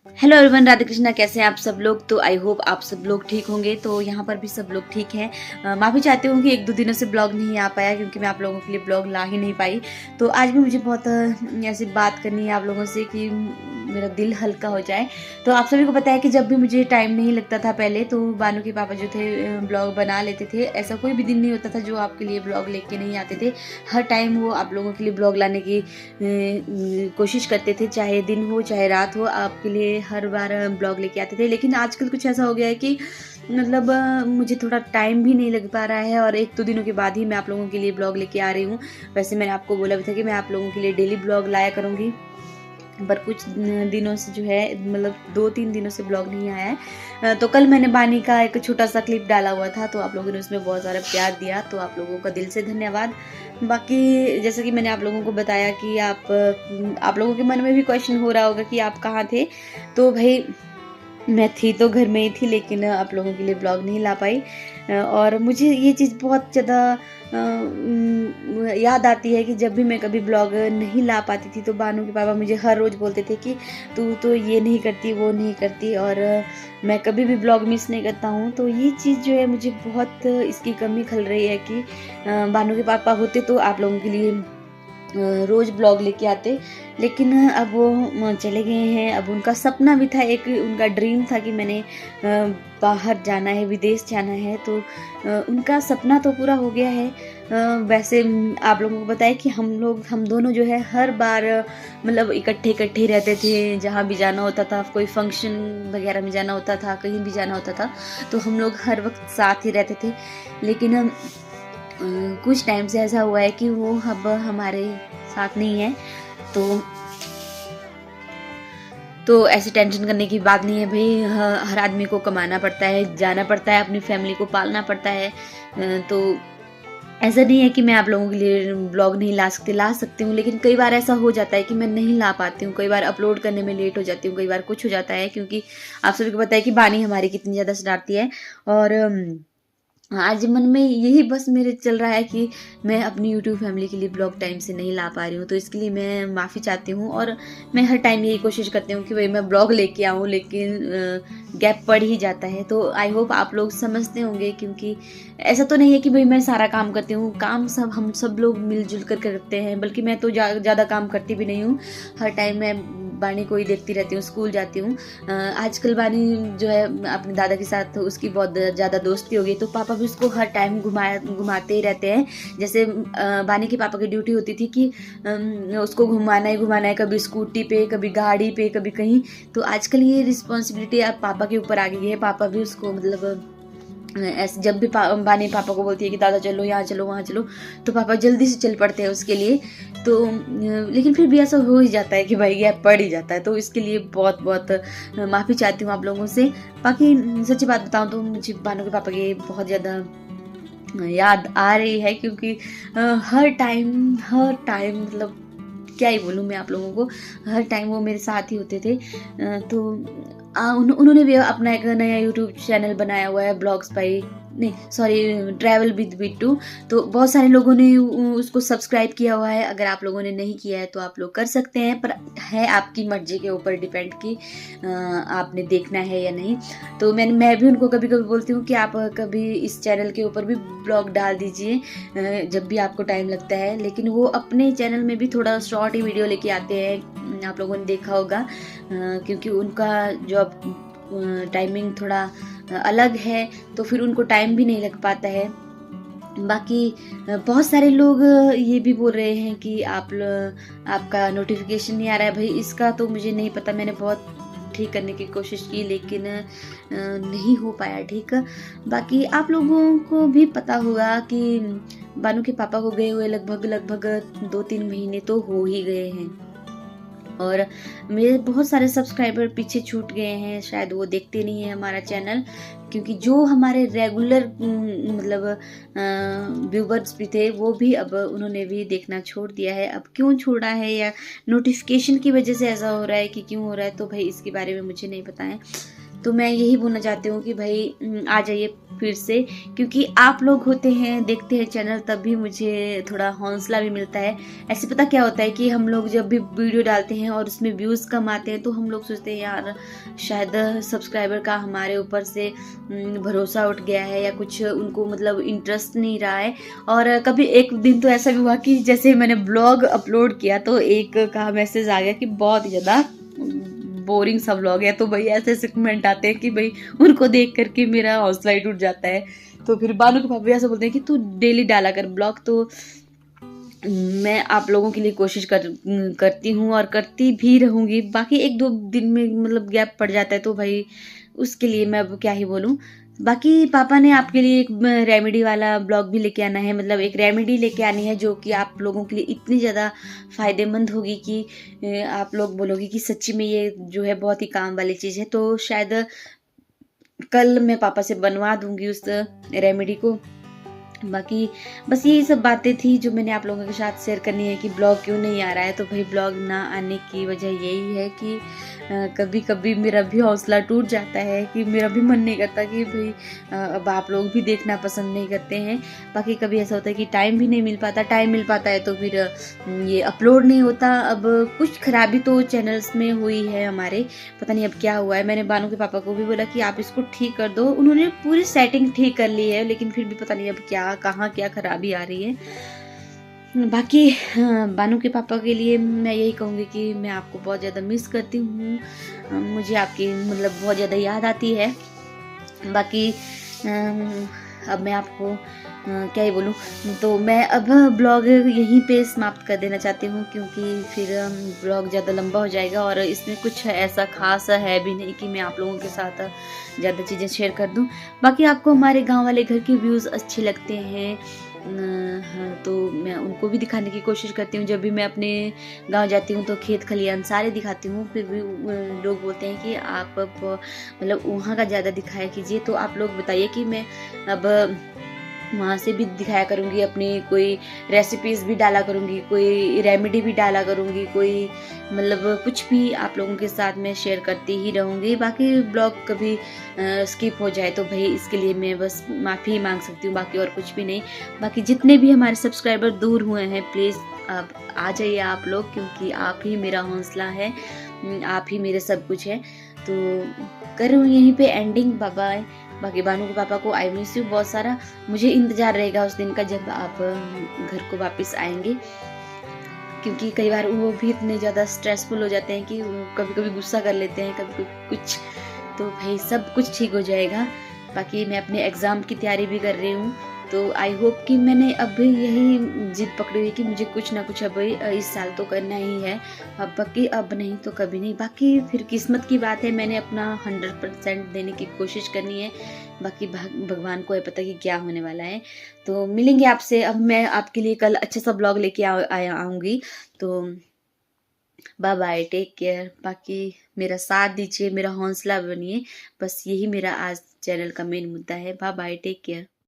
Hello everyone, Radhe Krishna. कैसे हैं आप सब लोग? तो आई होप आप सब लोग ठीक होंगे। तो यहाँ पर भी सब लोग ठीक हैं। माफ़ी चाहती हूँ कि एक दो दिनों से ब्लॉग नहीं आ पाया, क्योंकि मैं आप लोगों के लिए ब्लॉग ला ही नहीं पाई। तो आज भी मुझे बहुत ऐसी बात करनी है आप लोगों से कि मेरा दिल हल्का हो जाए। तो आप सभी को पता है कि जब भी मुझे टाइम नहीं लगता था पहले, तो बानू के पापा जो थे ब्लॉग बना लेते थे। ऐसा कोई भी दिन नहीं होता था जो आपके लिए ब्लॉग लेके नहीं आते थे। हर टाइम वो आप लोगों के लिए ब्लॉग लाने की कोशिश करते थे, चाहे दिन हो चाहे रात हो, आपके लिए हर बार ब्लॉग लेके आते थे। लेकिन आजकल कुछ ऐसा हो गया है कि मतलब मुझे थोड़ा टाइम भी नहीं लग पा रहा है, और एक दो दिनों के बाद ही मैं आप लोगों के लिए ब्लॉग लेके आ रही हूँ। वैसे मैंने आपको बोला भी था कि मैं आप लोगों के लिए डेली ब्लॉग लाया करूँगी, पर कुछ दिनों से जो है, मतलब 2-3 दिनों से ब्लॉग नहीं आया है। तो कल मैंने बानी का एक छोटा सा क्लिप डाला हुआ था, तो आप लोगों ने उसमें बहुत सारा प्यार दिया, तो आप लोगों का दिल से धन्यवाद। बाकी जैसे कि मैंने आप लोगों को बताया कि आप लोगों के मन में भी क्वेश्चन हो रहा होगा कि आप कहाँ थे। तो भाई, मैं थी तो घर में ही थी, लेकिन आप लोगों के लिए ब्लॉग नहीं ला पाई। और मुझे ये चीज़ बहुत ज़्यादा याद आती है कि जब भी मैं कभी ब्लॉग नहीं ला पाती थी, तो बानू के पापा मुझे हर रोज़ बोलते थे कि तू तो ये नहीं करती, वो नहीं करती, और मैं कभी भी ब्लॉग मिस नहीं करता हूँ। तो ये चीज़ जो है, मुझे बहुत इसकी कमी खल रही है कि बानू के पापा होते तो आप लोगों के लिए रोज़ ब्लॉग लेके आते। लेकिन अब वो चले गए हैं। अब उनका सपना भी था, एक उनका ड्रीम था कि मैंने बाहर जाना है, विदेश जाना है। तो उनका सपना तो पूरा हो गया है। वैसे आप लोगों को पता है कि हम दोनों जो है हर बार मतलब इकट्ठे रहते थे। जहाँ भी जाना होता था, कोई फंक्शन वगैरह में जाना होता था, कहीं भी जाना होता था, तो हम लोग हर वक्त साथ ही रहते थे। लेकिन कुछ टाइम से ऐसा हुआ है कि वो अब हमारे साथ नहीं है। तो ऐसी टेंशन करने की बात नहीं है भाई। हर आदमी को कमाना पड़ता है, जाना पड़ता है, अपनी फैमिली को पालना पड़ता है। तो ऐसा नहीं है कि मैं आप लोगों के लिए ब्लॉग नहीं ला सकती हूँ, लेकिन कई बार ऐसा हो जाता है कि मैं नहीं ला पाती हूँ। कई बार अपलोड करने में लेट हो जाती हूँ, कई बार कुछ हो जाता है, क्योंकि आप सभी को पता है कि बानी हमारी कितनी ज़्यादा शरारती है। और आज मन में यही बस मेरे चल रहा है कि मैं अपनी यूट्यूब फैमिली के लिए ब्लॉग टाइम से नहीं ला पा रही हूँ। तो इसके लिए मैं माफ़ी चाहती हूँ, और मैं हर टाइम यही कोशिश करती हूँ कि भाई मैं ब्लॉग लेके आऊँ, लेकिन गैप पड़ ही जाता है। तो आई होप आप लोग समझते होंगे, क्योंकि ऐसा तो नहीं है कि भाई मैं सारा काम करती हूँ। काम हम सब लोग मिलजुल कर करते हैं, बल्कि मैं तो ज़्यादा काम करती भी नहीं हूँ। हर टाइम मैं बानी को ही देखती रहती हूँ, स्कूल जाती हूँ। आजकल बानी जो है अपने दादा के साथ, उसकी बहुत ज़्यादा दोस्ती हो गई, तो पापा भी उसको हर टाइम घुमाते ही रहते हैं। जैसे बानी के पापा की ड्यूटी होती थी कि उसको घुमाना ही घुमाना है, कभी स्कूटी पे, कभी गाड़ी पे, कभी कहीं। तो आजकल ये रिस्पॉन्सिबिलिटी अब पापा के ऊपर आ गई है। पापा भी उसको मतलब ऐसे जब भी बानी पापा को बोलती है कि दादा चलो, यहाँ चलो, वहाँ चलो, तो पापा जल्दी से चल पड़ते हैं उसके लिए। तो लेकिन फिर भी ऐसा हो ही जाता है कि भाई गैप पड़ ही जाता है। तो इसके लिए बहुत बहुत माफ़ी चाहती हूँ आप लोगों से। बाकी सच्ची बात बताऊँ तो मुझे बानू के पापा की बहुत ज़्यादा याद आ रही है, क्योंकि हर टाइम मतलब क्या ही बोलूँ मैं आप लोगों को, हर टाइम वो मेरे साथ ही होते थे। तो उन्होंने भी अपना एक नया यूट्यूब चैनल बनाया हुआ है, ब्लॉग्स बाई नहीं सॉरी ट्रैवल विद बिट्टू। तो बहुत सारे लोगों ने उसको सब्सक्राइब किया हुआ है। अगर आप लोगों ने नहीं किया है तो आप लोग कर सकते हैं, पर है आपकी मर्जी के ऊपर डिपेंड कि आपने देखना है या नहीं। तो मैं भी उनको कभी कभी बोलती हूँ कि आप कभी इस चैनल के ऊपर भी ब्लॉग डाल दीजिए जब भी आपको टाइम लगता है। लेकिन वो अपने चैनल में भी थोड़ा शॉर्ट ही वीडियो लेके आते हैं, आप लोगों ने देखा होगा, क्योंकि उनका जॉब टाइमिंग थोड़ा अलग है, तो फिर उनको टाइम भी नहीं लग पाता है। बाकी बहुत सारे लोग ये भी बोल रहे हैं कि आपका नोटिफिकेशन नहीं आ रहा है। भाई इसका तो मुझे नहीं पता, मैंने बहुत ठीक करने की कोशिश की, लेकिन नहीं हो पाया ठीक। बाकी आप लोगों को भी पता होगा कि बानू के पापा को गए हुए लगभग 2-3 महीने तो हो ही गए हैं, और मेरे बहुत सारे सब्सक्राइबर पीछे छूट गए हैं। शायद वो देखते नहीं है हमारा चैनल, क्योंकि जो हमारे रेगुलर मतलब व्यूवर्स भी थे, वो भी अब उन्होंने भी देखना छोड़ दिया है। अब क्यों छोड़ा है, या नोटिफिकेशन की वजह से ऐसा हो रहा है कि क्यों हो रहा है, तो भाई इसके बारे में मुझे नहीं पता है। तो मैं यही बोलना चाहती हूँ कि भाई आ जाइए फिर से, क्योंकि आप लोग होते हैं, देखते हैं चैनल, तब भी मुझे थोड़ा हौसला भी मिलता है। ऐसे पता क्या होता है कि हम लोग जब भी वीडियो डालते हैं और उसमें व्यूज़ कम आते हैं तो हम लोग सोचते हैं यार शायद सब्सक्राइबर का हमारे ऊपर से भरोसा उठ गया है, या कुछ उनको मतलब इंटरेस्ट नहीं रहा है। और कभी एक दिन तो ऐसा भी हुआ कि जैसे मैंने ब्लॉग अपलोड किया तो एक का मैसेज आ गया कि बहुत ही ज़्यादा बोरिंग सा व्लॉग है। तो भाई ऐसे ऐसे कमेंट आते हैं कि भाई उनको देख करके मेरा हौसला ही टूट जाता है। तो फिर बानू के पापा भी ऐसा बोलते हैं कि तू डेली डाला कर ब्लॉग। तो मैं आप लोगों के लिए कोशिश करती हूँ और करती भी रहूँगी। बाकी एक दो दिन में मतलब गैप पड़ जाता है तो भाई उसके लिए मैं अब क्या ही बोलूँ। बाकी पापा ने आपके लिए एक रेमेडी वाला ब्लॉग भी लेके आना है, मतलब एक रेमेडी लेके आनी है जो कि आप लोगों के लिए इतनी ज़्यादा फ़ायदेमंद होगी कि आप लोग बोलोगे कि सच्ची में ये जो है बहुत ही काम वाली चीज़ है। तो शायद कल मैं पापा से बनवा दूंगी उस रेमेडी को। बाकी बस यही सब बातें थी जो मैंने आप लोगों के साथ शेयर करनी है कि ब्लॉग क्यों नहीं आ रहा है। तो भाई ब्लॉग ना आने की वजह यही है कि कभी कभी मेरा भी हौसला टूट जाता है, कि मेरा भी मन नहीं करता कि भाई अब आप लोग भी देखना पसंद नहीं करते हैं। बाकी कभी ऐसा होता है कि टाइम भी नहीं मिल पाता, टाइम मिल पाता है तो फिर ये अपलोड नहीं होता। अब कुछ खराबी तो चैनल्स में हुई है हमारे, पता नहीं अब क्या हुआ है। मैंने बानू के पापा को भी बोला कि आप इसको ठीक कर दो, उन्होंने पूरी सेटिंग ठीक कर ली है, लेकिन फिर भी पता नहीं अब क्या कहाँ क्या खराबी आ रही है। बाकी बानू के पापा के लिए मैं यही कहूँगी कि मैं आपको बहुत ज़्यादा मिस करती हूँ, मुझे आपकी मतलब बहुत ज़्यादा याद आती है। बाकी अब मैं आपको क्या ही बोलूँ। तो मैं अब ब्लॉग यहीं पे समाप्त कर देना चाहती हूँ, क्योंकि फिर ब्लॉग ज़्यादा लंबा हो जाएगा और इसमें कुछ ऐसा खास है भी नहीं कि मैं आप लोगों के साथ ज़्यादा चीज़ें शेयर कर दूँ। बाकी आपको हमारे गांव वाले घर के व्यूज़ अच्छे लगते हैं हाँ, तो मैं उनको भी दिखाने की कोशिश करती हूँ। जब भी मैं अपने गांव जाती हूँ तो खेत खलियान सारे दिखाती हूँ, फिर भी लोग बोलते हैं कि आप अब मतलब वहाँ का ज़्यादा दिखाया कीजिए। तो आप लोग बताइए कि मैं अब वहाँ से भी दिखाया करूँगी, अपनी कोई रेसिपीज़ भी डाला करूँगी, कोई रेमेडी भी डाला करूँगी, कोई मतलब कुछ भी आप लोगों के साथ मैं शेयर करती ही रहूँगी। बाकी ब्लॉग कभी स्किप हो जाए तो भाई इसके लिए मैं बस माफ़ी ही मांग सकती हूँ, बाकी और कुछ भी नहीं। बाकी जितने भी हमारे सब्सक्राइबर दूर हुए हैं प्लीज़ अब आ जाइए आप लोग, क्योंकि आप ही मेरा हौसला है, आप ही मेरे सब कुछ है। तो करूँ यहीं पे एंडिंग, बाय बाय। बाकी बानू के पापा को आई मिस यू बहुत सारा, मुझे इंतज़ार रहेगा उस दिन का जब आप घर को वापस आएंगे, क्योंकि कई बार वो भी इतने ज़्यादा स्ट्रेसफुल हो जाते हैं कि कभी कभी गुस्सा कर लेते हैं, कभी कभी कुछ। तो भाई सब कुछ ठीक हो जाएगा। बाकी मैं अपने एग्ज़ाम की तैयारी भी कर रही हूँ, तो आई होप कि मैंने अब यही जिद पकड़ी हुई कि मुझे कुछ ना कुछ अब इस साल तो करना ही है। अब बाकी अब नहीं तो कभी नहीं। बाकी फिर किस्मत की बात है, मैंने अपना 100% देने की कोशिश करनी है। बाकी भगवान को है पता कि क्या होने वाला है। तो मिलेंगे आपसे, अब मैं आपके लिए कल अच्छा सा ब्लॉग लेके आऊँगी। तो बाय बाय, टेक केयर। बाकी मेरा साथ दीजिए, मेरा हौसला बनिए, बस यही मेरा आज चैनल का मेन मुद्दा है। Bye bye, take care.